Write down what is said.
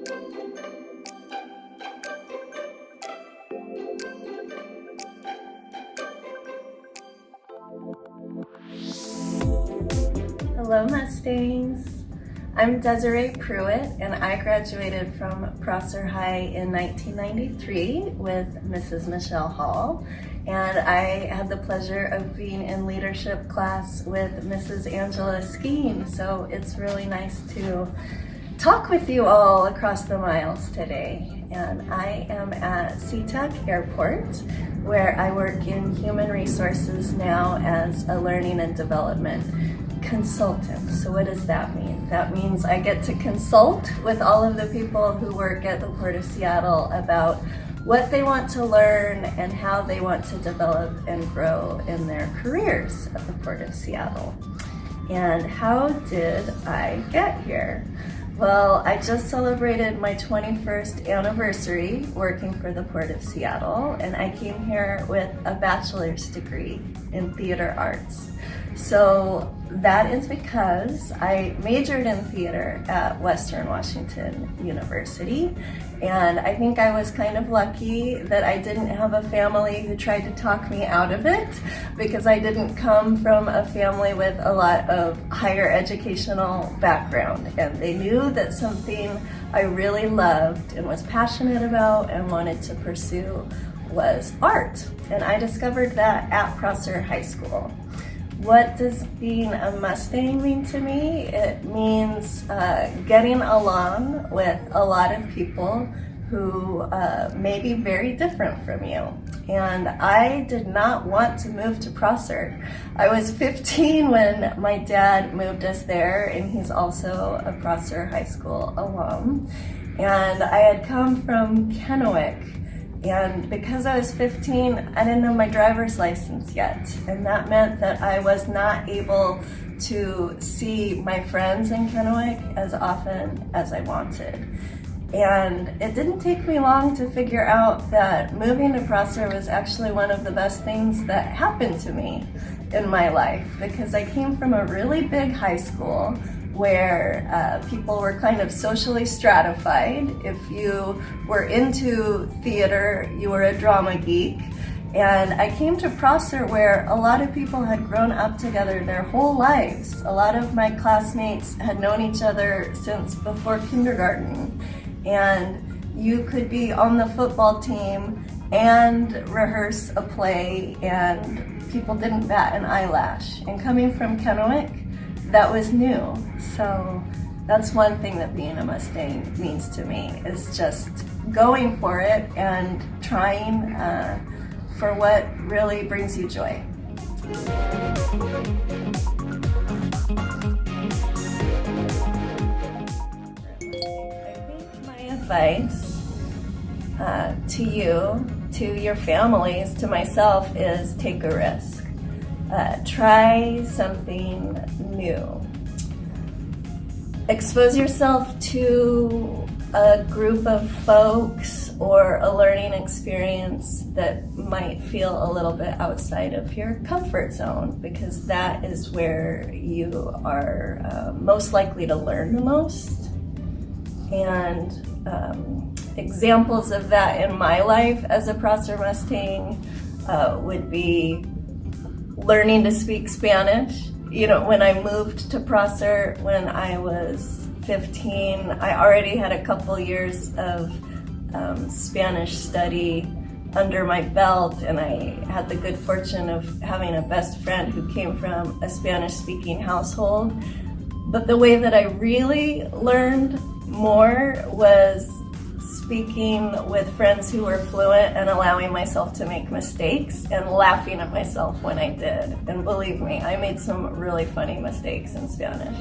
Hello Mustangs! I'm Desiree Pruitt and I graduated from Prosser High in 1993 with Mrs. Michelle Hall, and I had the pleasure of being in leadership class with Mrs. Angela Skeen, so it's really nice to talk with you all across the miles today. And I am at SeaTac Airport, where I work in human resources now as a learning and development consultant. So what does that mean? That means I get to consult with all of the people who work at the Port of Seattle about what they want to learn and how they want to develop and grow in their careers at the Port of Seattle. And how did I get here? Well, I just celebrated my 21st anniversary working for the Port of Seattle, and I came here with a bachelor's degree in theater arts. So that is because I majored in theater at Western Washington University, and I think I was kind of lucky that I didn't have a family who tried to talk me out of it, because I didn't come from a family with a lot of higher educational background, and they knew that something I really loved and was passionate about and wanted to pursue was art, and I discovered that at Prosser High School. What does being a Mustang mean to me? It means getting along with a lot of people who may be very different from you. And I did not want to move to Prosser. I was 15 when my dad moved us there, and he's also a Prosser High School alum. And I had come from Kennewick. And because I was 15, I didn't have my driver's license yet. And that meant that I was not able to see my friends in Kennewick as often as I wanted. And it didn't take me long to figure out that moving to Prosser was actually one of the best things that happened to me in my life, because I came from a really big high school where people were kind of socially stratified. If you were into theater, you were a drama geek. And I came to Prosser where a lot of people had grown up together their whole lives. A lot of my classmates had known each other since before kindergarten. And you could be on the football team and rehearse a play, and people didn't bat an eyelash. And coming from Kennewick, that was new. So that's one thing that being a Mustang means to me, is just going for it and trying for what really brings you joy. I think my advice to you, to your families, to myself, is take a risk. Try something new. Expose yourself to a group of folks or a learning experience that might feel a little bit outside of your comfort zone, because that is where you are most likely to learn the most. And examples of that in my life as a Prosser Mustang would be learning to speak Spanish. You know, when I moved to Prosser when I was 15, I already had a couple years of Spanish study under my belt, and I had the good fortune of having a best friend who came from a Spanish-speaking household. But the way that I really learned more was speaking with friends who were fluent and allowing myself to make mistakes and laughing at myself when I did. And believe me, I made some really funny mistakes in Spanish.